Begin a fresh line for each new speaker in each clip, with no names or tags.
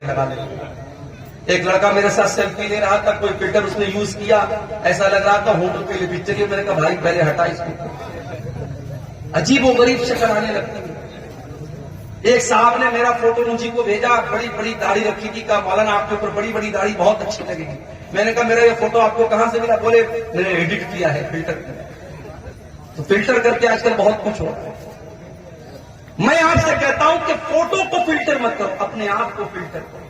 لگا لے. ایک لڑکا میرے ساتھ سیلفی لے رہا تھا, کوئی فلٹر اس نے یوز کیا, ایسا لگ رہا تھا ہونٹوں کے لیے پکچر. میں نے کہا بھائی پہلے ہٹا اس کو, عجیب و غریب شکل آنے لگتی ہے. ایک صاحب نے میرا فوٹو مجھے کو بھیجا, بڑی بڑی داڑھی رکھی تھی, کہا مولانا آپ کے اوپر بڑی بڑی داڑھی بہت اچھی لگے گی. میں نے کہا میرا یہ فوٹو آپ کو کہاں سے ملا؟ بولے میں نے ایڈٹ کیا ہے, فلٹر کیا. تو فلٹر کر کے آج کل بہت کچھ ہو رہا ہے. میں آپ سے کہتا ہوں کہ فوٹو کو فلٹر مت کرو, اپنے آپ کو فلٹر کرو.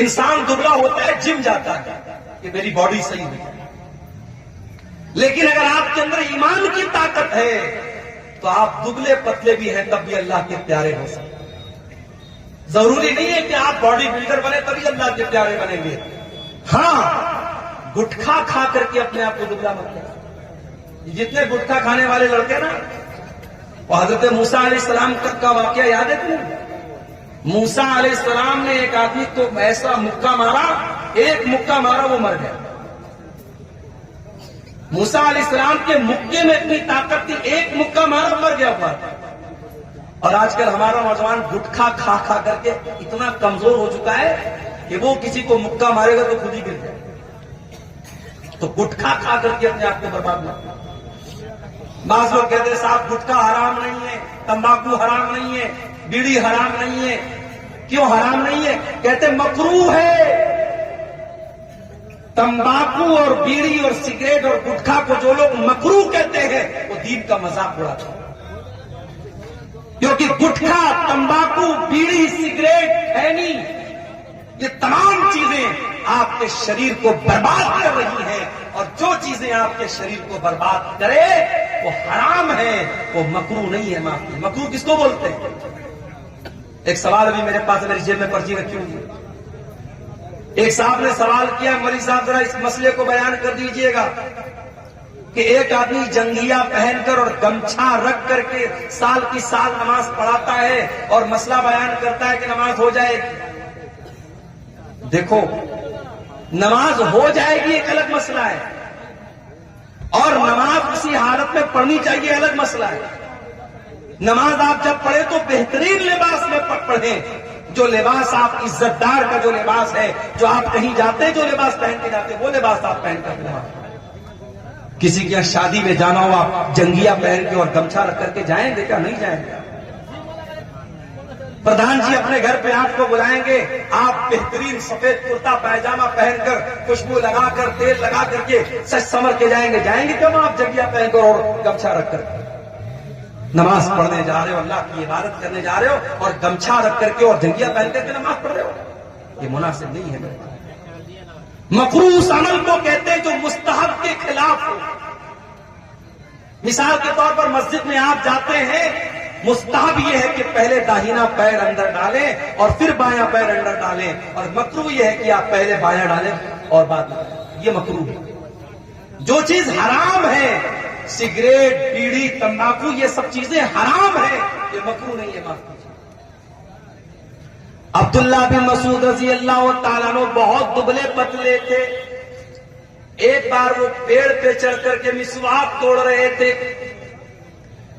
انسان دبلا ہوتا ہے, جم جاتا ہے کہ میری باڈی صحیح ہے, لیکن اگر آپ کے اندر ایمان کی طاقت ہے تو آپ دبلے پتلے بھی ہیں تب بھی اللہ کے پیارے ہو سکتے. ضروری نہیں ہے کہ آپ باڈی بلڈر بنے تبھی اللہ کے پیارے بنیں گے. ہاں, گٹکھا کھا کر کے اپنے آپ کو دبلا مت کریں. جتنے گٹکھا کھانے والے لڑکے نا, وہ حضرت موسیٰ علیہ السلام کا واقعہ یاد ہے تمہیں؟ موسیٰ علیہ السلام نے ایک آدمی کو ایسا مکہ مارا, ایک مکہ مارا وہ مر گیا. موسیٰ علیہ السلام کے مکے میں اتنی طاقت تھی, ایک مکہ مارا مر گیا ہوا. اور آج کل ہمارا نوجوان گٹکھا کھا کھا کر کے اتنا کمزور ہو چکا ہے کہ وہ کسی کو مکہ مارے گا تو خود ہی گر جائے. تو گٹکھا کھا کر کے اپنے آپ کو برباد نہ کریں. بعض لوگ کہتے ہیں صاحب گٹکا حرام نہیں ہے, تمباکو حرام نہیں ہے, بیڑی حرام نہیں ہے. کیوں حرام نہیں ہے؟ کہتے مکروہ ہے. تمباکو اور بیڑی اور سگریٹ اور گٹکا کو جو لوگ مکروہ کہتے ہیں وہ دین کا مذاق اڑاتے ہیں. کیونکہ گٹکا, تمباکو, بیڑی, سگریٹ, خینی, یہ تمام چیزیں آپ کے شریر کو برباد کر رہی ہیں, اور جو چیزیں آپ کے شریر کو برباد کرے وہ حرام ہے, وہ مکروہ نہیں ہے. معافی, مکروہ کس کو بولتے ہیں؟ ایک سوال ابھی میرے پاس, میری جیب میں پرچی رکھی ہوئی ہے. ایک صاحب نے سوال کیا, مولوی صاحب ذرا اس مسئلے کو بیان کر دیجئے گا کہ ایک آدمی جنگیا پہن کر اور گمچھا رکھ کر کے سال کی سال نماز پڑھاتا ہے اور مسئلہ بیان کرتا ہے کہ نماز ہو جائے گی. دیکھو, نماز ہو جائے گی ایک الگ مسئلہ ہے, اور نماز اسی حالت میں پڑھنی چاہیے الگ مسئلہ ہے. نماز آپ جب پڑھیں تو بہترین لباس میں پڑھیں, جو لباس آپ عزت دار کا جو لباس ہے, جو آپ کہیں جاتے ہیں جو لباس پہن کے جاتے ہیں وہ لباس آپ پہن کر نماز پڑھیں. کسی کے یہاں شادی میں جانا ہو, آپ جنگیا پہن کے اور گمچھا رکھ کر کے جائیں گے کیا؟ نہیں جائیں گے. پردھان جی اپنے گھر پہ آپ کو بلائیں گے, آپ بہترین سفید کرتا پائجامہ پہن کر, خوشبو لگا کر, تیل لگا کر کے سج سمر کے جائیں گے کیوں آپ جنگیا پہن کر اور گمچھا رکھ کر کے؟ نماز پڑھنے جا رہے ہو, اللہ کی عبادت کرنے جا رہے ہو, اور گمچھا رکھ کر کے اور جنگیا پہن کر کے نماز پڑھ رہے ہو, یہ مناسب نہیں ہے. مکروہ اس عمل کو کہتے ہیں جو مستحب کے خلاف ہو. مثال کے طور پر مسجد میں آپ جاتے ہیں, مستحب یہ ہے کہ پہلے داہنا پیر اندر ڈالیں اور پھر بایاں پیر اندر ڈالیں, اور مکروہ یہ ہے کہ آپ پہلے بایاں ڈالیں اور بعد میں. یہ مکروہ ہے. جو چیز حرام ہے, سگریٹ, بیڑی, تمباکو, یہ سب چیزیں حرام ہیں, یہ مکروہ نہیں ہے. معاف کیجیے. عبداللہ بن مسعود رضی اللہ تعالیٰ عنہ بہت دبلے پتلے تھے. ایک بار وہ پیڑ پہ چڑھ کر کے مسواک توڑ رہے تھے.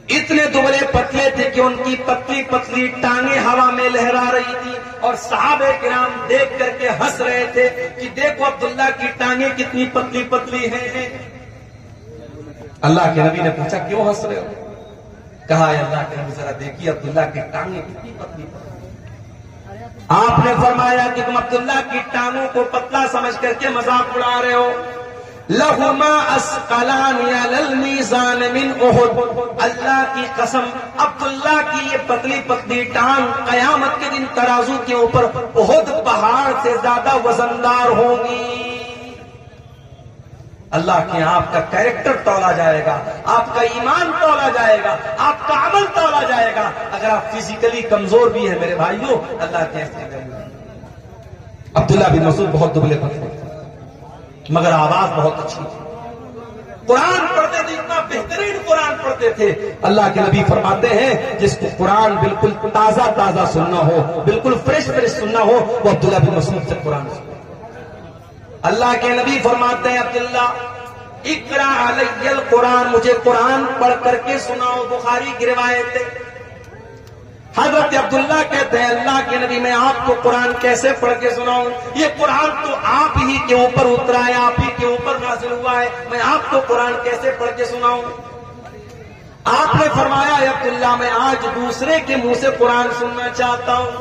اتنے دبلے پتلے تھے کہ ان کی پتلی پتلی ٹانگیں ہوا میں لہرا رہی تھی, اور صحابہ کرام دیکھ کر کے ہنس رہے تھے کہ دیکھو عبداللہ کی ٹانگیں کتنی پتلی پتلی ہیں. اللہ کے نبی نے پوچھا کیوں ہنس رہے ہو؟ کہا اے اللہ کے نبی ذرا دیکھیے عبداللہ کی ٹانگیں کتنی پتلی پتلی. آپ نے فرمایا کہ تم عبداللہ کی ٹانگوں کو پتلا سمجھ کر کے مذاق اڑا رہے ہو. لہما اسقلان علی المیزان من احد, اللہ کی قسم عبداللہ کی یہ پتلی پتلی ٹانگ قیامت کے دن ترازو کے اوپر احد پہاڑ سے زیادہ وزندار ہوں گی. اللہ کے آپ کا کیریکٹر تولا جائے گا, آپ کا ایمان تولا جائے گا, آپ کا عمل تولا جائے گا. اگر آپ فزیکلی کمزور بھی ہیں میرے بھائیوں, اللہ کے عبداللہ بن مسعود بہت دبلے پتلے تھے مگر آواز بہت اچھی تھی. قرآن پڑھتے تھے, اتنا بہترین قرآن پڑھتے تھے. اللہ کے نبی فرماتے ہیں جس کو قرآن بالکل تازہ تازہ سننا ہو, بالکل فریش فریش سننا ہو, وہ عبداللہ بن مسعود سے قرآن سننا. اللہ کے نبی فرماتے ہیں عبداللہ اقرا علی القرآن, مجھے قرآن پڑھ کر کے سناؤ. بخاری کی روایت ہے. حضرت عبداللہ کہتے ہیں اللہ کے نبی میں آپ کو قرآن کیسے پڑھ کے سناؤں؟ یہ قرآن تو آپ ہی کے اوپر اترا ہے، آپ ہی کے اوپر نازل ہوا ہے، میں آپ کو قرآن کیسے پڑھ کے سناؤں؟ آپ نے فرمایا اے عبداللہ میں آج دوسرے کے منہ سے قرآن سننا چاہتا ہوں۔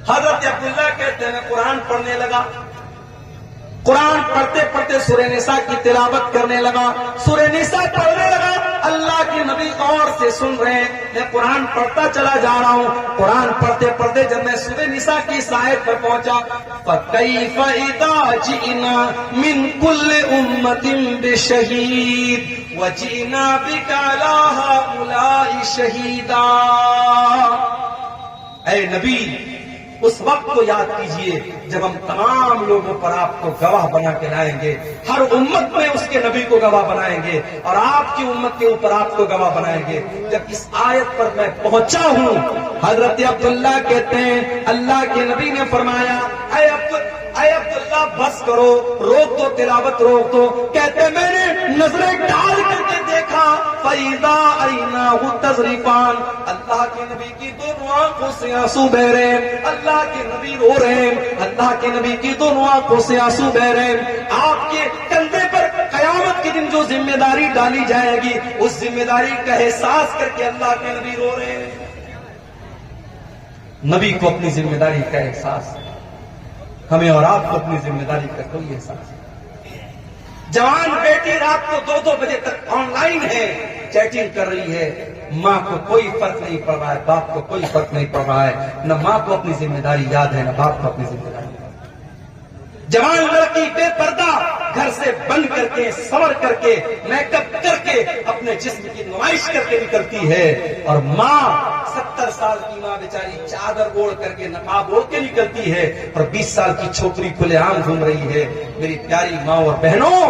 حضرت عبداللہ کہتے ہیں میں قرآن پڑھنے لگا، قرآن پڑھتے پڑھتے سورہ نساء کی تلاوت کرنے لگا، سورہ نساء پڑھنے لگا، اللہ کے نبی غور سے سن رہے ہیں، میں قرآن پڑھتا چلا جا رہا ہوں، قرآن پڑھتے پڑھتے جب میں سورہ نساء کی اس آیت پر پہنچا فَكَيْفَ إِذَا جِئْنَا مِنْ كُلِّ أُمَّةٍ بِشَهِيدٍ وَجِئْنَا بِكَ عَلَىٰ هَٰؤُلَاءِ شَهِيدًا۔ اے نبی اس وقت کو یاد کیجئے جب ہم تمام لوگوں پر آپ کو گواہ بنا کے لائیں گے، ہر امت میں اس کے نبی کو گواہ بنائیں گے اور آپ کی امت کے اوپر آپ کو گواہ بنائیں گے۔ جب اس آیت پر میں پہنچا ہوں، حضرت عبداللہ کہتے ہیں اللہ کے نبی نے فرمایا اے عبداللہ بس کرو، روک دو تلاوت، روک دو۔ کہتے میں نے نظریں ڈال کر کے دیکھا فَإِذَا عَيْنَاهُ تَذْرِفَانِ، اللہ کے نبی کی دونوں آنکھوں سے آنسو بہ رہے ہیں، اللہ کے نبی رو رہے ہیں، اللہ کے نبی کی دونوں آنکھوں سے آنسو بہ رہے ہیں۔ آپ کے کندھے پر قیامت کے دن جو ذمہ داری ڈالی جائے گی اس ذمہ داری کا احساس کر کے اللہ کے نبی رو رہے ہیں۔ نبی کو اپنی ذمہ داری کا احساس ہے، ہمیں اور آپ کو اپنی ذمہ داری کا کوئی احساس نہیں۔ جوان بیٹی رات کو 2-2 بجے تک آن لائن ہے، چیٹنگ کر رہی ہے، ماں کو کوئی فرق نہیں پڑ رہا ہے، باپ کو کوئی فرق نہیں پڑ رہا ہے، نہ ماں کو اپنی ذمہ داری یاد ہے نہ باپ کو اپنی ذمہ داری یاد ہے۔ جوان لڑکی بے پردہ گھر سے بند کر کے، سور کر کے، میک اپ کر کے، اپنے جسم کی نمائش کر کے نکلتی ہے، اور ماں 70 سال کی ماں بیچاری چادر اوڑھ کر کے، نقاب اوڑھ کے نکلتی ہے، اور 20 سال کی چھوکری کھلے عام گھوم رہی ہے۔ میری پیاری ماں اور بہنوں،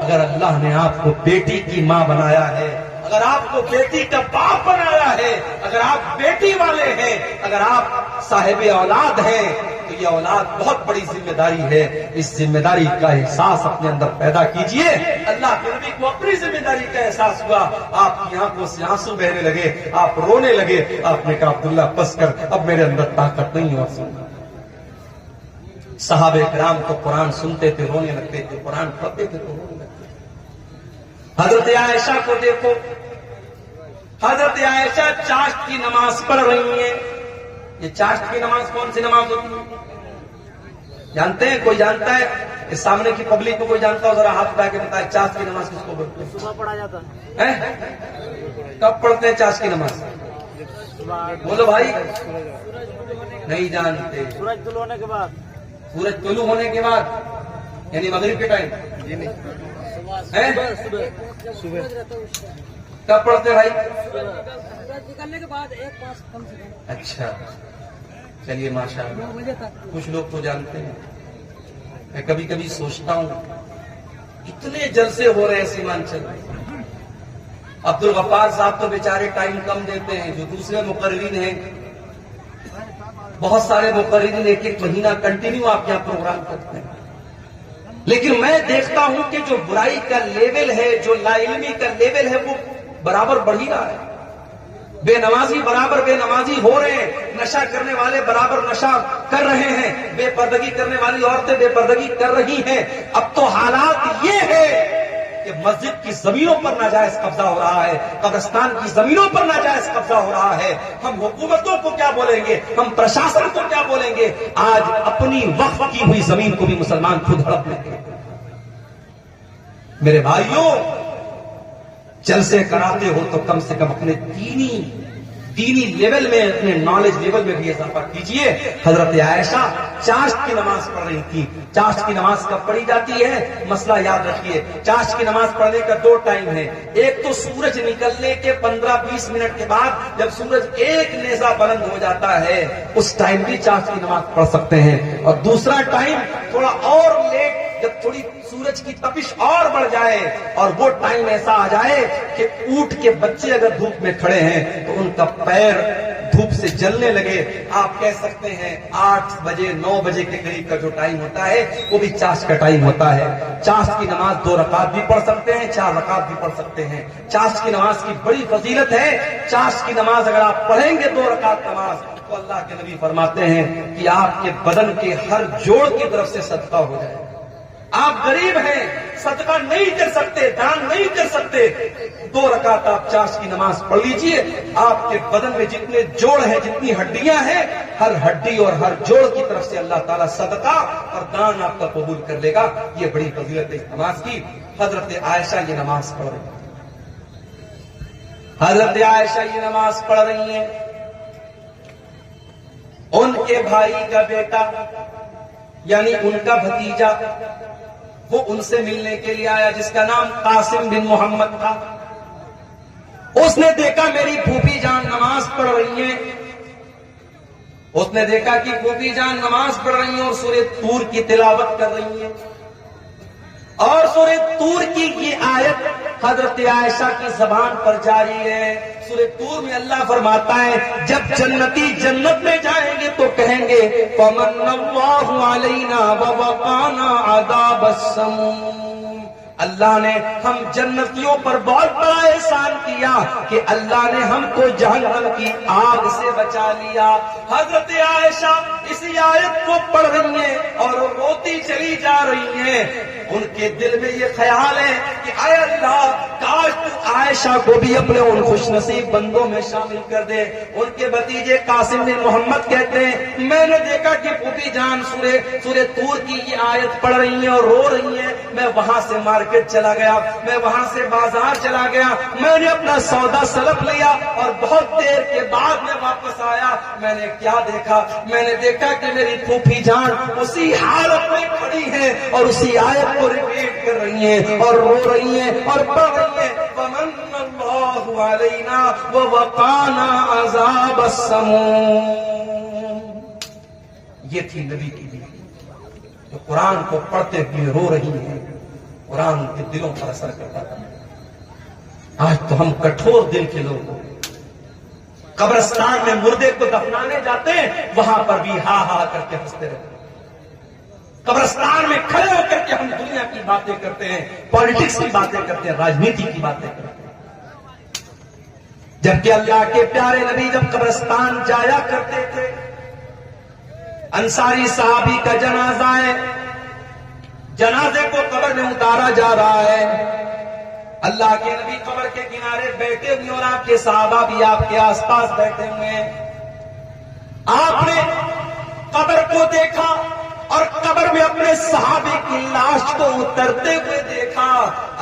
اگر اللہ نے آپ کو بیٹی کی ماں بنایا ہے، اگر آپ کو بیٹی کا باپ بنایا ہے، اگر آپ بیٹی والے ہیں، اگر آپ صاحب اولاد ہیں، تو یہ اولاد بہت بڑی ذمہ داری ہے۔ اس ذمہ داری کا احساس اپنے اندر پیدا کیجئے۔ اللہ کے نبی کو اپنی ذمہ داری کا احساس ہوا، آپ کی آنکھوں سے آنسو بہنے لگے، آپ رونے لگے، آپ نے کہا عبداللہ بس کر، اب میرے اندر طاقت نہیں اور سننا۔ صحابہ کرام تو قرآن سنتے تھے رونے لگتے تھے، قرآن پڑھتے تھے تو رونے لگتے تھے۔ حضرت عائشہ کو دیکھو، حضرت عائشہ چاشت کی نماز پڑھ رہی ہیں۔ یہ چاشت کی نماز کون سی نماز ہوتی ہے جانتے ہیں؟ کوئی جانتا ہے؟ اس سامنے کی پبلک کو کوئی جانتا ہو ذرا ہاتھ اٹھا کے بتائے چاشت کی نماز کس کو بولتے ہیں؟
صبح پڑھا جاتا ہے۔
کب پڑھتے ہیں چاشت کی نماز؟ بولو بھائی، نہیں جانتے؟
سورج طلوع ہونے کے بعد،
سورج طلوع ہونے کے بعد یعنی مغرب کے ٹائم کب پڑھتے بھائی؟
نکلنے کے بعد 1-5 کم سے کم۔
اچھا چلیے ماشاء اللہ، کچھ لوگ تو جانتے ہیں۔ میں کبھی کبھی سوچتا ہوں اتنے جلسے ہو رہے ہیں سیمانچل میں، عبد الغفار صاحب تو بیچارے ٹائم کم دیتے ہیں، جو دوسرے مقررین ہیں بہت سارے مقررین 1 مہینہ کنٹینیو آپ یہاں پروگرام کرتے ہیں، لیکن میں دیکھتا ہوں کہ جو برائی کا لیول ہے، جو لا علمی کا لیول ہے، وہ برابر بڑھ ہی رہا ہے۔ بے نمازی برابر بے نمازی ہو رہے ہیں، نشہ کرنے والے برابر نشہ کر رہے ہیں، بے پردگی کرنے والی عورتیں بے پردگی کر رہی ہیں۔ اب تو حالات یہ ہے کہ مسجد کی زمینوں پر ناجائز قبضہ ہو رہا ہے، قبرستان کی زمینوں پر ناجائز قبضہ ہو رہا ہے۔ ہم حکومتوں کو کیا بولیں گے، ہم پرشاسن کو کیا بولیں گے؟ آج اپنی وقف کی ہوئی زمین کو بھی مسلمان خود ہڑپ لیں گے۔ میرے بھائیوں، جلسے کراتے ہو تو کم سے کم اپنے دینی لیول میں، اپنے نالج لیول میں بھی اضافہ کیجئے۔ حضرت عائشہ چاشت کی نماز پڑھ رہی تھی۔ چاشت کی نماز کب پڑھی جاتی ہے؟ مسئلہ یاد رکھیے، چاشت کی نماز پڑھنے کا 2 ٹائم ہے۔ ایک تو سورج نکلنے کے 15-20 منٹ کے بعد جب سورج ایک نیزہ بلند ہو جاتا ہے، اس ٹائم بھی چاشت کی نماز پڑھ سکتے ہیں۔ اور دوسرا ٹائم تھوڑا اور لیٹ، جب تھوڑی سورج کی تپش اور بڑھ جائے اور وہ ٹائم ایسا آ جائے کہ اونٹ کے بچے اگر دھوپ میں کھڑے ہیں تو ان کا پیر دھوپ سے جلنے لگے. آپ کہہ سکتے ہیں 8 بجے 9 بجے کے قریب کا جو ٹائم ہوتا ہے وہ بھی چاش کا ٹائم ہوتا ہے. چاش کی نماز 2 رکعت بھی پڑھ سکتے ہیں, 4 رکعت بھی پڑھ سکتے ہیں. چاش کی نماز کی بڑی فضیلت ہے. چاش کی نماز اگر آپ پڑھیں گے 2 رکعت نماز, تو اللہ کے نبی فرماتے ہیں کہ آپ کے بدن کے ہر جوڑ کی طرف سے صدقہ ہو جائے. آپ غریب ہیں, صدقہ نہیں کر سکتے, دان نہیں کر سکتے, 2 رکعت آپ چاش کی نماز پڑھ لیجئے. آپ کے بدن میں جتنے جوڑ ہیں, جتنی ہڈیاں ہیں, ہر ہڈی اور ہر جوڑ کی طرف سے اللہ تعالیٰ صدقہ اور دان آپ کا قبول کر لے گا. یہ بڑی فضیلت ہے اس نماز کی. حضرت عائشہ یہ نماز پڑھ رہی ہیں. حضرت عائشہ یہ نماز پڑھ رہی ہیں. ان کے بھائی کا بیٹا یعنی ان کا بھتیجا وہ ان سے ملنے کے لیے آیا, جس کا نام قاسم بن محمد تھا. اس نے دیکھا میری پھوپھی جان نماز پڑھ رہی ہیں. اس نے دیکھا کہ پھوپھی جان نماز پڑھ رہی ہیں اور سورہ طور کی تلاوت کر رہی ہیں. اور سورہ طور کی یہ آیت حضرت عائشہ کی زبان پر جاری ہے. سورہ طور میں اللہ فرماتا ہے جب جنتی جنت میں جائیں گے تو کہیں گے فَمَنَّ اللَّهُ عَلَيْنَا وَوَقَانَا عَذَابَ السَّمُومِ. اللہ نے ہم جنتیوں پر بہت بڑا احسان کیا کہ اللہ نے ہم کو جہنم کی آگ سے بچا لیا. حضرت عائشہ اسی آیت کو پڑھ رہی ہیں اور روتی چلی جا رہی ہیں. ان کے دل میں یہ خیال ہے کہ اے اللہ کاش تو عائشہ کو بھی اپنے ان خوش نصیب بندوں میں شامل کر دے. ان کے بھتیجے قاسم بن محمد کہتے ہیں میں نے دیکھا کہ پھوپھی جان سورہ طور کی یہ آیت پڑھ رہی ہیں اور رو رہی ہیں. میں وہاں سے مارکیٹ چلا گیا, میں وہاں سے بازار چلا گیا, میں نے اپنا سودا سلپ لیا اور بہت دیر کے بعد میں واپس آیا. میں نے کیا دیکھا؟ میں نے دیکھا کہ میری پھوپھی جان اسی حالت میں کھڑی ہے اور اسی آیت کو ریپیٹ کر رہی ہیں اور رو رہی ہیں اور پڑھ رہی ہیں فَمَنَّ اللَّهُ عَلَيْنَا وَوَقَانَا عَذَابَ السَّمُومِ. یہ تھی نبی کی بیوی جو قرآن کو پڑھتے ہوئے رو رہی ہیں. قرآن کے دلوں پر اثر کرتا تھا. آج تو ہم کٹھور دل کے لوگ ہیں. قبرستان میں مردے کو دفنانے جاتے ہیں, وہاں پر بھی ہا ہا کر کے ہنستے رہتے ہیں. قبرستان میں کھڑے ہو کر کے ہم دنیا کی باتیں کرتے ہیں, پالیٹکس کی باتیں کرتے ہیں, راجنیتی کی باتیں کرتے ہیں. جبکہ اللہ کے پیارے نبی جب قبرستان جایا کرتے تھے, انصاری صحابی کا جنازہ ہے, جنازے کو قبر میں اتارا جا رہا ہے. اللہ کے نبی قبر کے کنارے بیٹھے ہوئے اور آپ کے صحابہ بھی آپ کے آس پاس بیٹھے ہوئے ہیں. آپ نے قبر کو دیکھا اور قبر میں اپنے صحابی کی لاش کو اترتے ہوئے دیکھا.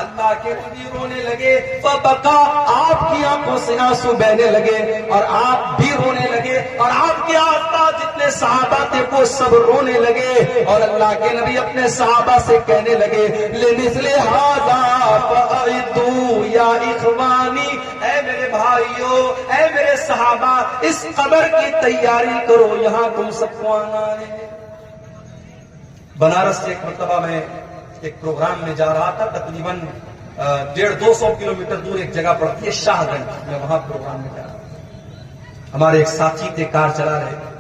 اللہ کے نبی رونے لگے. فبکا, آپ کی آنکھوں سے آنسو بہنے لگے اور آپ بھی رونے لگے اور آپ کے آس پاس جتنے صحابہ تھے وہ سب رونے لگے. اور اللہ کے نبی اپنے صحابہ سے کہنے لگے لِمِثْلِ هَذَا فَأَعِدُّوا يَا إِخْوَانِي, اے میرے بھائیو, اے میرے صحابہ, اس قبر کی تیاری کرو, یہاں تم سب کو آنا ہے. بنارس سے ایک مرتبہ میں ایک پروگرام میں جا رہا تھا. تقریباً 150-200 کلومیٹر دور ایک جگہ پڑتی ہے شاہ گنج. میں وہاں پروگرام میں جا رہا تھا. ہمارے ایک ساتھی تھے, کار چلا رہے تھے.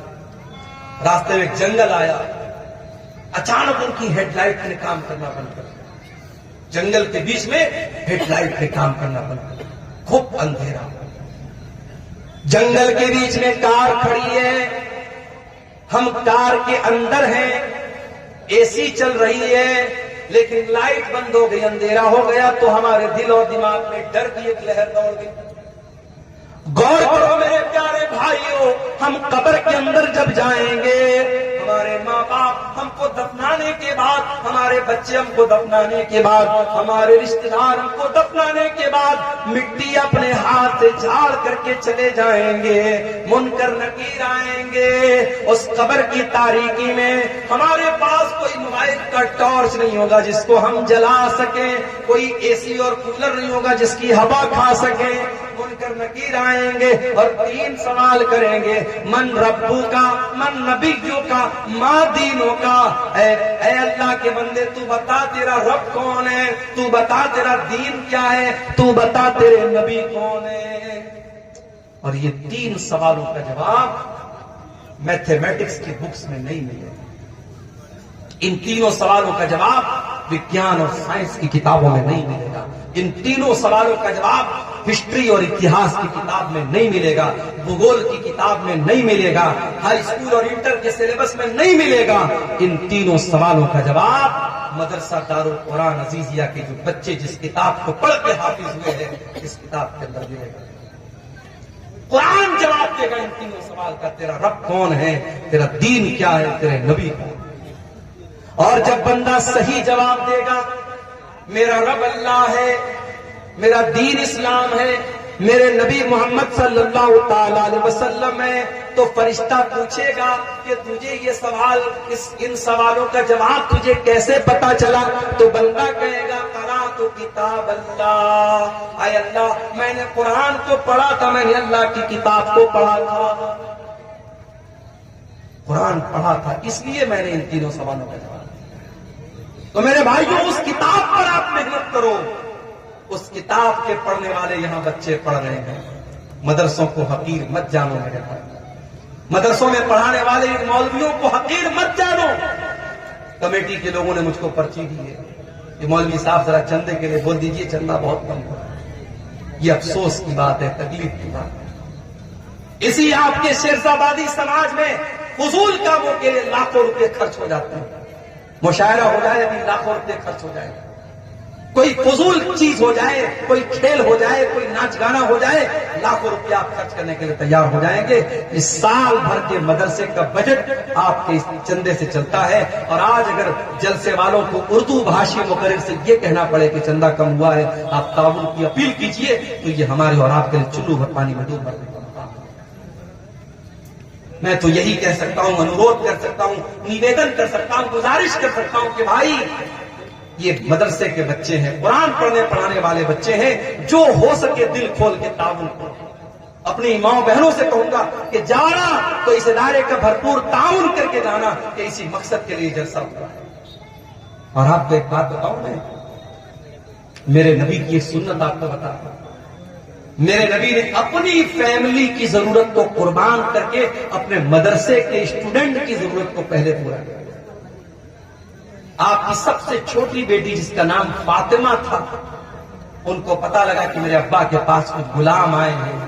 راستے میں ایک جنگل آیا. اچانک ان کی ہیڈ لائٹ نے کام کرنا بند کر دیا. جنگل کے بیچ میں ہیڈ لائٹ نے کام کرنا بند کر دیا. خوب اندھیرا. جنگل کے بیچ میں کار کھڑی ہے, ہم کار کے اندر ہیں, اے سی چل رہی ہے, لیکن لائٹ بند ہو گئی, اندھیرا ہو گیا. تو ہمارے دل اور دماغ میں ڈر کی ایک لہر دوڑ گئی. غور کرو میرے پیارے بھائیوں, ہم قبر کے اندر جب جائیں گے, ہمارے ماں باپ ہم کو دفنانے کے بعد, ہمارے بچے ہم کو دفنانے کے بعد, ہمارے رشتہ دار ہم کو دفنانے کے بعد مٹی اپنے ہاتھ سے جھاڑ کر کے چلے جائیں گے. منکر نکیر آئیں گے. اس قبر کی تاریکی میں ہمارے پاس کوئی موبائل کا ٹارچ نہیں ہوگا جس کو ہم جلا سکیں, کوئی اے سی اور کولر نہیں ہوگا جس کی ہوا کھا سکیں. منکر نکیر آئیں گے اور 3 سوال کریں گے, من ربو کا, من نبیوں کا, ماں دینوں کا. اے اللہ کے بندے, تو بتا تیرا رب کون ہے, تو بتا تیرا دین کیا ہے, تو بتا تیرے نبی کون ہے. اور یہ 3 سوالوں کا جواب میتھمیٹکس کی بکس میں نہیں ملے گا. ان 3 سوالوں کا جواب وگیان اور سائنس کی کتابوں میں نہیں ملے گا. ان 3 سوالوں کا جواب ہسٹری اور اتہاس کی کتاب میں نہیں ملے گا, بھگول کی کتاب میں نہیں ملے گا, ہائی اسکول اور انٹر کے سلیبس میں نہیں ملے گا. ان 3 سوالوں کا جواب مدرسہ دارالقرآن عزیزیہ کے جو بچے جس کتاب کو پڑھ کے حافظ ہوئے ہیں اس کتاب کے اندر ملے گا. قرآن جواب دے گا ان 3 سوال کا, تیرا رب کون ہے, تیرا دین کیا ہے, تیرے نبی کون ہے. اور جب بندہ صحیح جواب دے گا میرا رب اللہ ہے, میرا دین اسلام ہے, میرے نبی محمد صلی اللہ تعالی علیہ وسلم ہے, تو فرشتہ پوچھے گا کہ تجھے یہ سوال ان سوالوں کا جواب تجھے کیسے پتا چلا؟ تو بندہ کہے گا قرأت کتاب اللہ, اے اللہ میں نے قرآن کو پڑھا تھا, میں نے اللہ کی کتاب کو پڑھا تھا, قرآن پڑھا تھا, اس لیے میں نے ان 3 سوالوں کا جواب. تو میرے بھائیوں اس کتاب پر آپ محنت کرو. اس کتاب کے پڑھنے والے یہاں بچے پڑھ رہے ہیں. مدرسوں کو حقیر مت جانو میرے بھائی, مدرسوں میں پڑھانے والے ان مولویوں کو حقیر مت جانو. کمیٹی کے لوگوں نے مجھ کو پرچی دی ہے کہ مولوی صاحب ذرا چندے کے لیے بول دیجئے, چندہ بہت کم ہو رہا ہے. یہ افسوس کی بات ہے, تکلیف کی بات ہے. اسی آپ کے شیرزابادی سماج میں فضول کاموں کے لیے لاکھوں روپے خرچ ہو جاتے ہیں. مشاعرہ ہو جائے ابھی لاکھوں روپے خرچ ہو جائے, کوئی فضول چیز ہو جائے, کوئی کھیل ہو جائے, کوئی ناچ گانا ہو جائے, لاکھوں روپیہ آپ خرچ کرنے کے لیے تیار ہو جائیں گے. اس سال بھر کے مدرسے کا بجٹ آپ کے اس چندے سے چلتا ہے. اور آج اگر جلسے والوں کو اردو بھاشی مقرر سے یہ کہنا پڑے کہ چندہ کم ہوا ہے, آپ تعاون کی اپیل کیجئے, تو یہ ہمارے اور آپ کے لیے چلو بھر پانی میں ڈوب مرنے کا مقام ہے. میں تو یہی کہہ سکتا ہوں, انورودھ کر سکتا ہوں, نویدن کر سکتا ہوں, گزارش کر سکتا ہوں کہ بھائی یہ مدرسے کے بچے ہیں, قرآن پڑھنے پڑھانے والے بچے ہیں, جو ہو سکے دل کھول کے تعاون کرو. اپنی ماں بہنوں سے کہوں گا کہ جانا تو اس ادارے کا بھرپور تعاون کر کے جانا کہ اسی مقصد کے لیے جلسہ ہوا ہے. اور آپ کو ایک بات بتاؤں, میں میرے نبی کی ایک سنت آپ کو بتاتا ہوں. میرے نبی نے اپنی فیملی کی ضرورت کو قربان کر کے اپنے مدرسے کے اسٹوڈنٹ کی ضرورت کو پہلے پورا کیا. آپ کی سب سے چھوٹی بیٹی جس کا نام فاطمہ تھا, ان کو پتا لگا کہ میرے ابا کے پاس کچھ غلام آئے ہیں,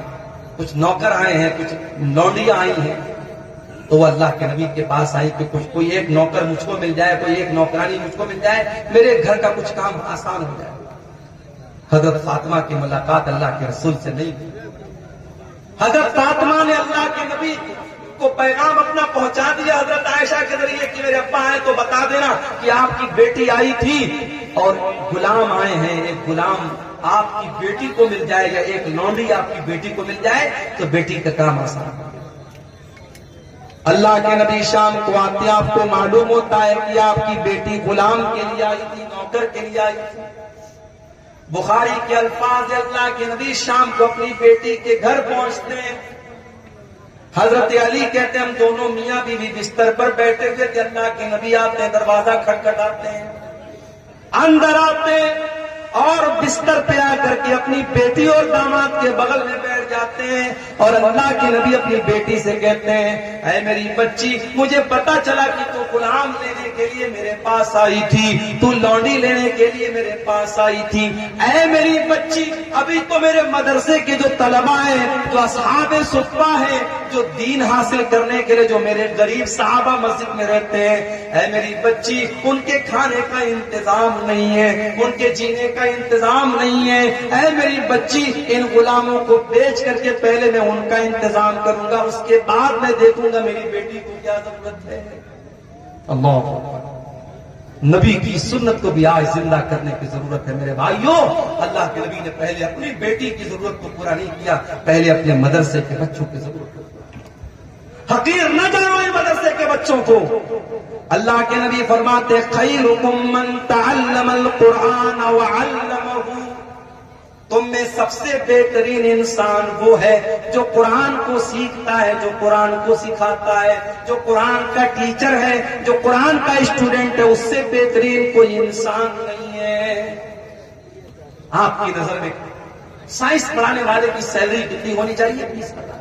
کچھ نوکر آئے ہیں, کچھ لونڈیاں آئی ہیں, تو وہ اللہ کے نبی کے پاس آئی کہ کچھ کوئی ایک نوکر مجھ کو مل جائے, کوئی ایک نوکرانی مجھ کو مل جائے, میرے گھر کا کچھ کام آسان ہو جائے. حضرت فاطمہ کی ملاقات اللہ کے رسول سے نہیں کی. حضرت فاطمہ نے اللہ کے نبی کو پیغام اپنا پہنچا دیا حضرت عائشہ کے ذریعے کہ میرے ابا آئے تو بتا دینا کہ آپ کی بیٹی آئی تھی اور غلام آئے ہیں, ایک غلام آپ کی بیٹی کو مل جائے یا ایک لونڈی آپ کی بیٹی کو مل جائے تو بیٹی کا کام آسان ہو. اللہ کے نبی شام کو آتے آپ کو معلوم ہوتا ہے کہ آپ کی بیٹی غلام کے لیے آئی تھی, نوکر کے لیے آئی تھی. بخاری کے الفاظ, اللہ کے نبی شام کو اپنی بیٹی کے گھر پہنچتے ہیں. حضرت علی کہتے ہیں ہم دونوں میاں بیوی بستر پر بیٹھے ہوئے تھے, اللہ کے نبی آتے ہیں, دروازہ کھٹکھٹاتے ہیں, اندر آتے اور بستر پہ آ کر کے اپنی بیٹی اور داماد کے بغل میں بیٹھ جاتے ہیں. اور اللہ کے نبی اپنی بیٹی سے کہتے ہیں اے میری بچی, مجھے پتا چلا کہ تو غلام لینے کے لیے میرے پاس آئی تھی, تو لونڈی لینے کے لیے میرے پاس آئی تھی. اے میری بچی, ابھی تو میرے مدرسے کے جو طلباء ہیں, جو اصحاب صفہ ہیں, جو دین حاصل کرنے کے لیے جو میرے غریب صحابہ مسجد میں رہتے ہیں, اے میری بچی ان کے کھانے کا انتظام نہیں ہے, ان کے جینے کا انتظام نہیں ہے. اے میری بچی, ان غلاموں کو بیچ کر کے پہلے میں ان کا انتظام کروں گا, اس کے بعد میں دیکھوں گا میری بیٹی کو کیا ضرورت ہے. اللہ نبی کی سنت کو بھی آج زندہ کرنے کی ضرورت ہے میرے بھائیوں. اللہ کے نبی نے پہلے اپنی بیٹی کی ضرورت کو پورا نہیں کیا, پہلے اپنے مدرسے کے بچوں کی ضرورت کو. حقیر نہ جانو ان مدرسے کے بچوں کو. اللہ کے نبی فرماتے خیرکم من تعلم القرآن وعلمہ, تم میں سب سے بہترین انسان وہ ہے جو قرآن کو سیکھتا ہے, جو قرآن کو سکھاتا ہے, جو قرآن کا ٹیچر ہے, جو قرآن کا اسٹوڈنٹ ہے. اس سے بہترین کوئی انسان نہیں ہے. آپ کی نظر میں سائنس پڑھانے والے کی سیلری کتنی ہونی چاہیے؟ 20,000.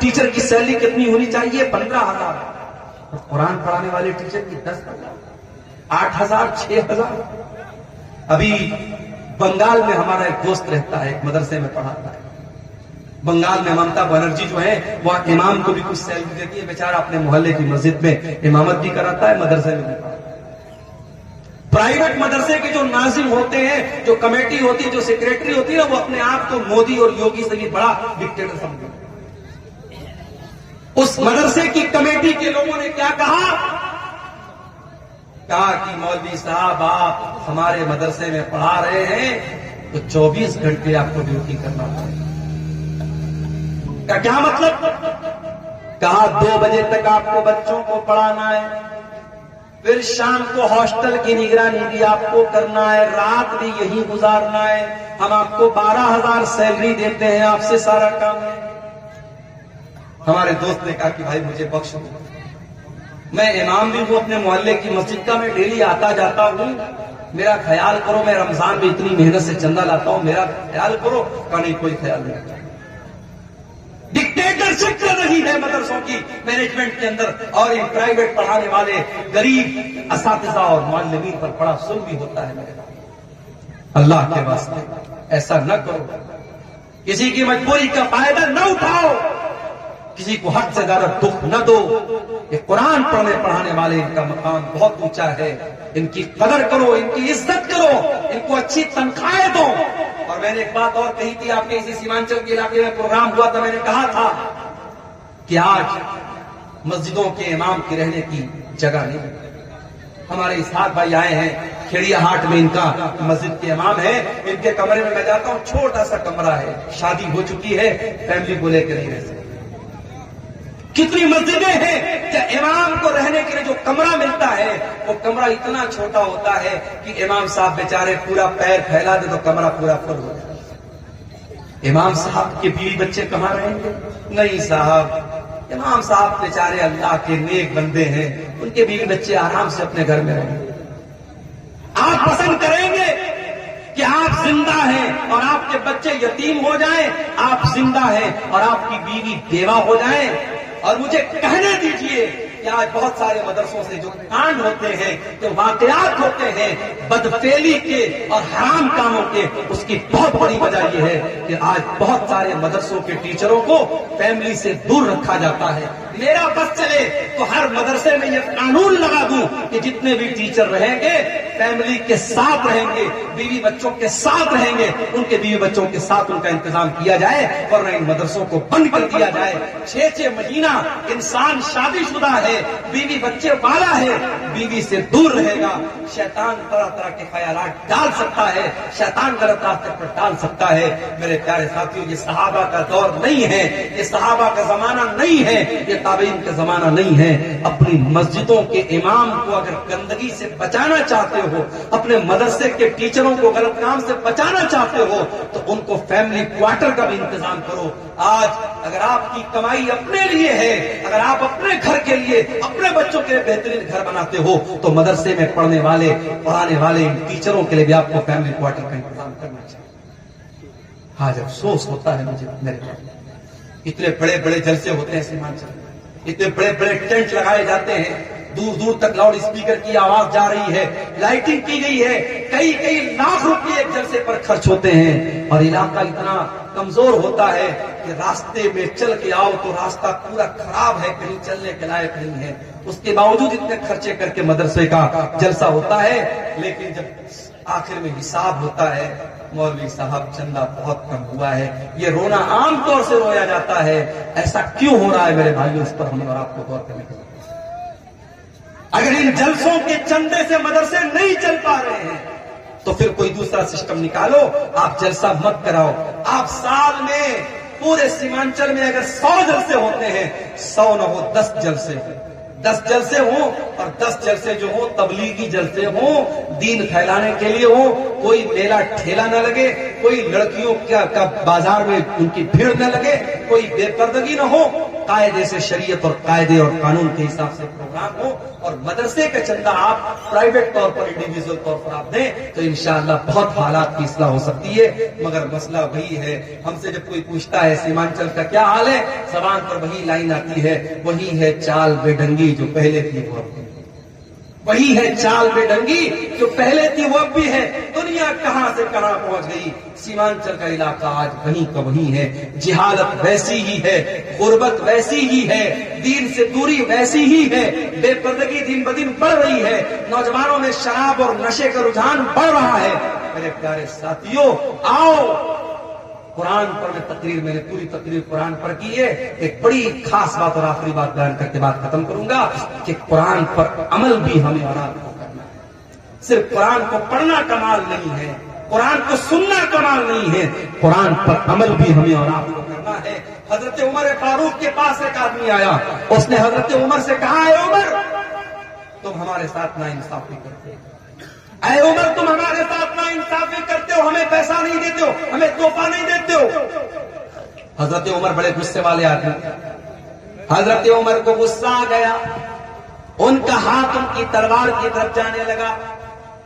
ٹیچر کی سیلری کتنی ہونی چاہیے؟ 15,000. قرآن پڑھانے والے ٹیچر کی 10,000, 8,000, 6,000. ابھی بنگال میں ہمارا ایک دوست رہتا ہے, ایک مدرسے میں پڑھاتا ہے. بنگال میں ممتا بنرجی جو ہے وہ امام کو بھی کچھ سیلری دیتی ہے, بیچارہ اپنے محلے کی مسجد میں امامت بھی کراتا ہے, مدرسے میں بھی پڑھاتا ہے. پرائیویٹ مدرسے کے جو ناظم ہوتے ہیں, جو کمیٹی ہوتی ہے, جو سیکریٹری ہوتی ہے, وہ اپنے آپ کو مودی اور یوگی سے بھی بڑا ڈکٹیٹر سمجھتے ہیں. اس مدرسے کی کمیٹی کے لوگوں نے کیا کہا کہ مولوی صاحب آپ ہمارے مدرسے میں پڑھا رہے ہیں تو 24 گھنٹے آپ کو ڈیوٹی کرنا پڑے گا. کیا مطلب؟ کہا 2 بجے تک آپ کو بچوں کو پڑھانا ہے, پھر شام کو ہاسٹل کی نگرانی بھی آپ کو کرنا ہے, رات بھی یہی گزارنا ہے. ہم آپ کو 12,000 سیلری دیتے ہیں, آپ سے سارا کام ہے. ہمارے دوست نے کہا کہ بھائی مجھے بخش دو, میں امام بھی ہوں اپنے محلے کی مسجد کا, میں ڈیلی آتا جاتا ہوں, میرا خیال کرو. میں رمضان میں اتنی محنت سے چندہ لاتا ہوں, میرا خیال کرو. کہ نہیں, کوئی خیال نہیں. ڈکٹیٹرشپ چل رہی ہے مدرسوں کی مینجمنٹ کے اندر, اور ان پرائیویٹ پڑھانے والے غریب اساتذہ اور معلمین پر بڑا ظلم بھی ہوتا ہے. میرے اللہ کے واسطے ایسا نہ کرو, کسی کی مجبوری کا فائدہ نہ اٹھاؤ, کسی کو حد سے زیادہ دکھ نہ دو. یہ قرآن پڑھانے والے, ان کا مقام بہت اونچا ہے, ان کی قدر کرو, ان کی عزت کرو, ان کو اچھی تنخواہیں دو. اور میں نے ایک بات اور کہی تھی, آپ کے اسی سیمانچل کے علاقے میں پروگرام ہوا تھا, میں نے کہا تھا کہ آج مسجدوں کے امام کی رہنے کی جگہ نہیں. ہمارے اسحاق بھائی آئے ہیں, کھیڑیا ہاٹ میں ان کا مسجد کے امام ہے. ان کے کمرے میں میں جاتا ہوں, چھوٹا سا کمرہ ہے, شادی ہو چکی ہے, فیملی کو لے کے نہیں رہ سکتے. کتنی مسجدیں ہیں کہ امام کو رہنے کے لیے جو کمرہ ملتا ہے وہ کمرہ اتنا چھوٹا ہوتا ہے کہ امام صاحب بیچارے پورا پیر پھیلا دے تو کمرہ پورا فل ہو جائے. امام صاحب کے بیوی بچے کہاں رہیں گے؟ نہیں صاحب, امام صاحب بیچارے اللہ کے نیک بندے ہیں, ان کے بیوی بچے آرام سے اپنے گھر میں رہیں گے. آپ پسند کریں گے کہ آپ زندہ ہیں اور آپ کے بچے یتیم ہو جائیں, آپ زندہ ہیں اور آپ کی بیوی بیوہ ہو جائیں؟ اور مجھے کہنے دیجئے کہ آج بہت سارے مدرسوں سے جو کانڈ ہوتے ہیں, جو واقعات ہوتے ہیں بدفعلی کے اور حرام کاموں کے, اس کی بہت بڑی وجہ یہ ہے کہ آج بہت سارے مدرسوں کے ٹیچروں کو فیملی سے دور رکھا جاتا ہے. میرا بس چلے تو ہر مدرسے میں یہ قانون لگا دوں کہ جتنے بھی ٹیچر رہیں گے فیملی کے ساتھ رہیں گے, بیوی بچوں کے ساتھ رہیں گے, ان کے بیوی بچوں کے ساتھ ان کا انتظام کیا جائے, ورنہ ان مدرسوں کو بند کر دیا جائے. 6 مہینہ انسان شادی شدہ ہے, بیوی بچے والا ہے, بیوی سے دور رہے گا. شیطان طرح طرح کے خیالات ڈال سکتا ہے, شیطان غلط راستے پر ڈال سکتا ہے. میرے پیارے ساتھیوں, یہ صحابہ کا دور نہیں ہے, یہ صحابہ کا زمانہ نہیں ہے, یہ تابعین کا زمانہ نہیں ہے. اپنی مسجدوں کے امام کو اگر گندگی سے بچانا چاہتے ہو, اپنے مدرسے کے ٹیچروں کو غلط کام سے بچانا چاہتے ہو, تو ان کو فیملی کوارٹر کا بھی انتظام کرو. آج اگر آپ کی کمائی اپنے لیے ہے, اگر آپ اپنے گھر کے لیے, اپنے بچوں کے لیے بہترین گھر بناتے ہو, تو مدرسے میں پڑھنے والے, پڑھانے والے ان ٹیچروں کے لیے بھی آپ کو فیملی کوارٹر کا انتظام کرنا چاہیے. آج افسوس ہوتا ہے مجھے, میرے اتنے بڑے بڑے جلسے ہوتے ہیں سیمانچل, اتنے بڑے بڑے ٹینٹ لگائے جاتے ہیں, دور دور تک لاؤڈ اسپیکر کی آواز جا رہی ہے, لائٹنگ کی گئی ہے, کئی لاکھ روپے ایک جلسے پر خرچ ہوتے ہیں, اور علاقہ اتنا کمزور ہوتا ہے کہ راستے میں چل کے آؤ تو راستہ پورا خراب ہے, کہیں چلنے کے لائق نہیں ہے. اس کے باوجود اتنے خرچے کر کے مدرسے کا جلسہ ہوتا ہے, لیکن جب آخر میں حساب ہوتا ہے, مولوی صاحب چندہ بہت کم ہوا ہے. یہ رونا عام طور سے رویا جاتا ہے. ایسا کیوں ہو رہا ہے میرے بھائیوں؟ اس پر ہم اور آپ کو غور کرنے کی. اگر ان جلسوں کے چندے سے مدرسے نہیں چل پا رہے ہیں تو پھر کوئی دوسرا سسٹم نکالو. آپ جلسہ مت کراؤ. آپ سال میں پورے سیمانچل میں اگر 100 جلسے ہوتے ہیں, 100 نہ ہو 10 جلسے ہوں, 10 جلسے ہوں, اور 10 جلسے جو ہوں تبلیغی جلسے ہوں, دین پھیلانے کے لیے ہوں. کوئی میلہ ٹھیلا نہ لگے, کوئی لڑکیوں کا بازار میں ان کی بھیڑ نہ لگے، کوئی بے پردگی نہ ہو، قاعدے سے شریعت اور قاعدے اور قانون کے حساب سے پروگرام ہو، اور مدرسے کا چندہ آپ پرائیویٹ طور پر انڈیویجول طور پر آپ دیں تو انشاءاللہ بہت حالات کی اصلاح ہو سکتی ہے۔ مگر مسئلہ وہی ہے، ہم سے جب کوئی پوچھتا ہے سیمانچل کا کیا حال ہے، زبان پر وہی لائن آتی ہے، وہی ہے چال بے ڈنگی جو پہلے تھی وہ اب بھی، وہی ہے چال بے ڈنگی جو پہلے تھی وہ اب بھی ہے۔ دنیا کہاں سے کہاں پہنچ گئی، سیمانچل کا علاقہ آج وہیں کا وہیں ہے، جہالت ویسی ہی ہے، غربت ویسی ہی ہے، دین سے دوری ویسی ہی ہے، بے پردگی دن بدن بڑھ رہی ہے، نوجوانوں میں شراب اور نشے کا رجحان بڑھ رہا ہے۔ میرے پیارے ساتھیوں، آؤ قرآن پر میں نے پوری تقریر قرآن پر کی ہے۔ ایک بڑی خاص بات اور آخری بات بیان کر کے بات ختم کروں گا کہ قرآن پر عمل بھی ہمیں اور آپ کو کرنا ہے۔ صرف قرآن کو پڑھنا کمال نہیں ہے، قرآن کو سننا کمال نہیں ہے، قرآن پر عمل بھی ہمیں اور آپ کو کرنا ہے۔ حضرت عمر فاروق کے پاس ایک آدمی آیا، اس نے حضرت عمر سے کہا، اے عمر تم ہمارے ساتھ ناانصافی کرتے ہو، اے عمر تم ہمارے ساتھ ناانصافی کرتے ہو، ہمیں پیسہ نہیں دیتے ہو، ہمیں تحفہ نہیں دیتے ہو۔ حضرت عمر بڑے غصے والے آدمی، حضرت عمر کو غصہ آ گیا، ان کا ہاتھ ان کی تلوار کی طرف جانے لگا۔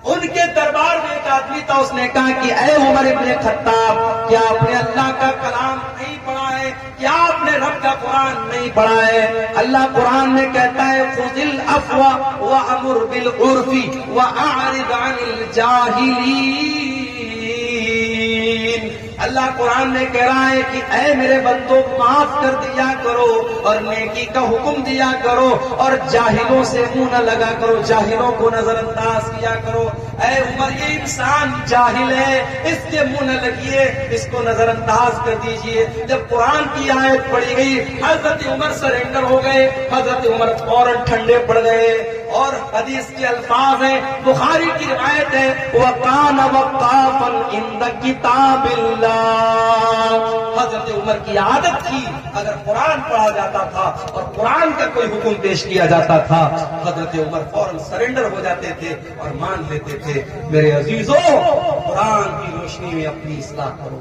ان کے دربار میں ایک آدمی تھا، اس نے کہا کہ اے عمر ابن خطاب، کیا آپ نے اللہ کا کلام نہیں پڑھا ہے؟ کیا آپ نے رب کا قرآن نہیں پڑھا ہے؟ اللہ قرآن میں کہتا ہے خذ العفو وامر بالعرف واعرض عن الجاہلین۔ اللہ قرآن میں کہہ رہا ہے کہ اے میرے بندوں معاف کر دیا کرو اور نیکی کا حکم دیا کرو اور جاہلوں سے منہ نہ لگا کرو، جاہلوں کو نظر انداز کیا کرو۔ اے عمر یہ انسان جاہل ہے، اس کے منہ نہ لگیے، اس کو نظر انداز کر دیجئے۔ جب قرآن کی آیت پڑھی گئی حضرت عمر سرنڈر ہو گئے، حضرت عمر فوراً ٹھنڈے پڑ گئے۔ اور حدیث کے الفاظ ہیں، بخاری کی روایت ہے وَقَانَ وَقَّافًا عِنْدَ كِتَابِ اللَّهِ۔ حضرت عمر کی عادت تھی، اگر قرآن پڑھا جاتا تھا اور قرآن کا کوئی حکم پیش کیا جاتا تھا، حضرت عمر فوراً سرنڈر ہو جاتے تھے اور مان لیتے تھے۔ میرے عزیزوں، قرآن کی روشنی میں اپنی اصلاح کرو۔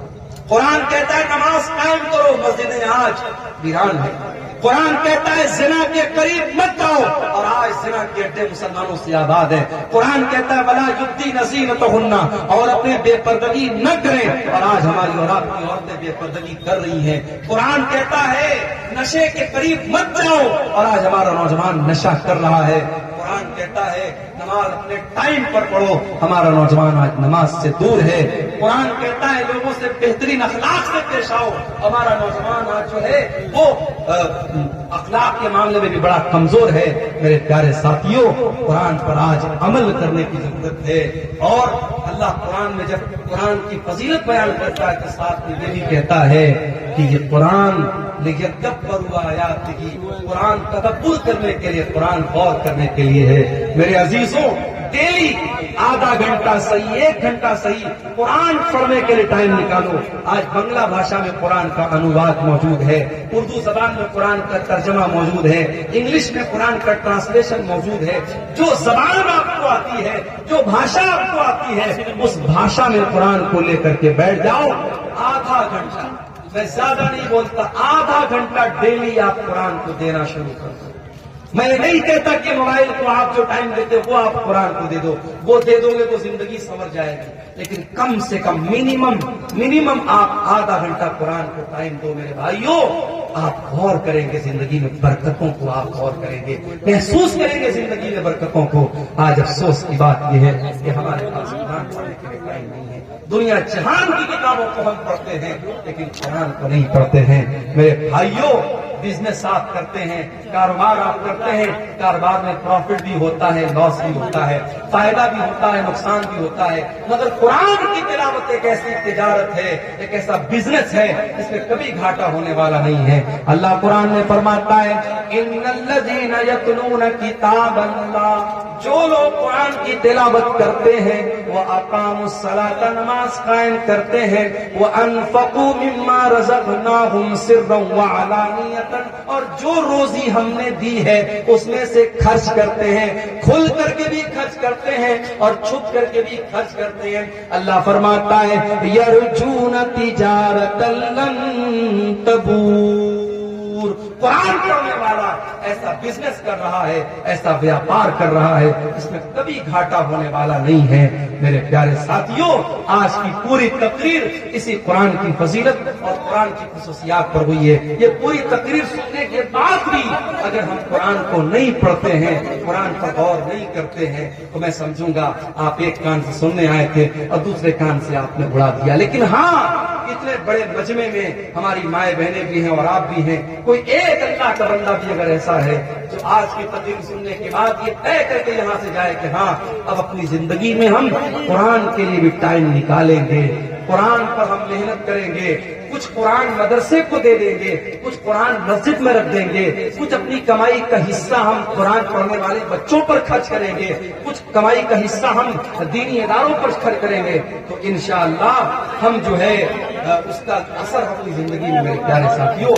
قرآن کہتا ہے نماز قائم کرو، مسجدیں آج ویران ہے۔ قرآن کہتا ہے زنا کے قریب مت جاؤ، اور آج زنا کے اڈے مسلمانوں سے آباد ہے۔ قرآن کہتا ہے وَلَا يُبْدِينَ زِينَتَهُنَّ، اور اپنے بے پردگی نہ کریں، اور آج ہماری اور آپ کی عورتیں بے پردگی کر رہی ہیں۔ قرآن کہتا ہے نشے کے قریب مت جاؤ، اور آج ہمارا نوجوان نشہ کر رہا ہے۔ قرآن کہتا ہے نماز اپنے ٹائم پر پڑھو، ہمارا نوجوان آج نماز سے دور ہے۔ قرآن کہتا ہے لوگوں سے بہترین اخلاق سے پیش آؤ، ہمارا نوجوان آج جو ہے وہ اخلاق کے معاملے میں بھی بڑا کمزور ہے۔ میرے پیارے ساتھیوں، قرآن پر آج عمل کرنے کی ضرورت ہے۔ اور اللہ قرآن میں جب قرآن کی فضیلت بیان کرتا ہے تو ساتھ میں یہ بھی کہتا ہے کہ یہ قرآن لِيَدَّبَّرُوا آیَاتِهِ، قرآن تدبر کرنے کے لیے، قرآن غور کرنے کے لیے ہے۔ میرے عزیزوں، ڈیلی آدھا گھنٹہ صحیح، 1 گھنٹہ صحیح قرآن پڑھنے کے لیے ٹائم نکالو۔ آج بنگلہ بھاشا میں قرآن کا انواد موجود ہے، اردو زبان میں قرآن کا ترجمہ موجود ہے، انگلش میں قرآن کا ٹرانسلیشن موجود ہے۔ جو زبان آپ کو آتی ہے، جو بھاشا آپ کو آتی ہے، اس بھاشا میں قرآن کو لے کر کے بیٹھ جاؤ۔ آدھا گھنٹہ، میں زیادہ نہیں بولتا، آدھا گھنٹہ ڈیلی آپ قرآن کو دینا شروع کر دو۔ میں نہیں کہتا کہ موبائل کو آپ جو ٹائم دیتے وہ آپ قرآن کو دے دو، وہ دے دو گے تو زندگی سنور جائے گی، لیکن کم سے کم منیمم آپ آدھا گھنٹہ قرآن کو ٹائم دو۔ میرے بھائیوں، آپ غور کریں گے زندگی میں برکتوں کو، آپ غور کریں گے، محسوس کریں گے زندگی میں برکتوں کو۔ آج افسوس کی بات یہ ہے کہ ہمارے پاس قرآن پڑھنے کے لیے ٹائم نہیں ہے۔ دنیا جہان کی کتابوں کو ہم پڑھتے ہیں لیکن قرآن کو نہیں پڑھتے ہیں۔ میرے بھائیوں، بزنس آپ کرتے ہیں، کاروبار آپ کرتے ہیں، کاروبار میں پروفٹ بھی ہوتا ہے، لاس بھی ہوتا ہے، فائدہ بھی ہوتا ہے، نقصان بھی ہوتا ہے، مگر قرآن کی تلاوت ایک ایسی تجارت ہے، ایک ایسا بزنس ہے جس میں کبھی گھاٹا ہونے والا نہیں ہے۔ اللہ قرآن میں فرماتا ہے ان الذین یتلون کتاب اللہ، جو لوگ قرآن کی تلاوت کرتے ہیں، وہ اقاموا الصلاۃ، نماز قائم کرتے ہیں، وہ انفقوا مما رزقناہم سرا وعلانیۃ، جہرتن، اور جو روزی ہم نے دی ہے اس میں سے خرچ کرتے ہیں، کھل کر کے بھی خرچ کرتے ہیں اور چھپ کر کے بھی خرچ کرتے ہیں۔ اللہ فرماتا ہے یرجون تجارتا لن تبور، قرآن پڑھنے والا ایسا بزنس کر رہا ہے، ایسا ویاپار کر رہا ہے اس میں کبھی گھاٹا ہونے والا نہیں ہے۔ میرے پیارے ساتھیوں، آج کی پوری تقریر اسی قرآن کی فضیلت اور قرآن کی خصوصیات پر ہوئی ہے۔ یہ پوری تقریر سننے کے بعد بھی اگر ہم قرآن کو نہیں پڑھتے ہیں، قرآن پر غور نہیں کرتے ہیں، تو میں سمجھوں گا آپ ایک کان سے سننے آئے تھے اور دوسرے کان سے آپ نے اڑا دیا۔ لیکن ہاں، اتنے بڑے مجمع میں ہماری مائیں بہنیں بھی ہیں اور آپ بھی ہیں، کوئی ایک اللہ کا بندہ بھی اگر ایسا ہے جو آج کی تقریر سننے کے بعد یہ طے کر کے یہاں سے جائے کہ ہاں اب اپنی زندگی میں ہم قرآن کے لیے بھی ٹائم نکالیں گے، قرآن پر ہم محنت کریں گے، کچھ قرآن مدرسے کو دے دیں گے، کچھ قرآن مسجد میں رکھ دیں گے، کچھ اپنی کمائی کا حصہ ہم قرآن پڑھنے والے بچوں پر خرچ کریں گے، کچھ کمائی کا حصہ ہم دینی اداروں پر خرچ کریں گے، تو انشاءاللہ ہم جو ہے اس کا اثر اپنی زندگی میں میرے پیارے ساتھیوں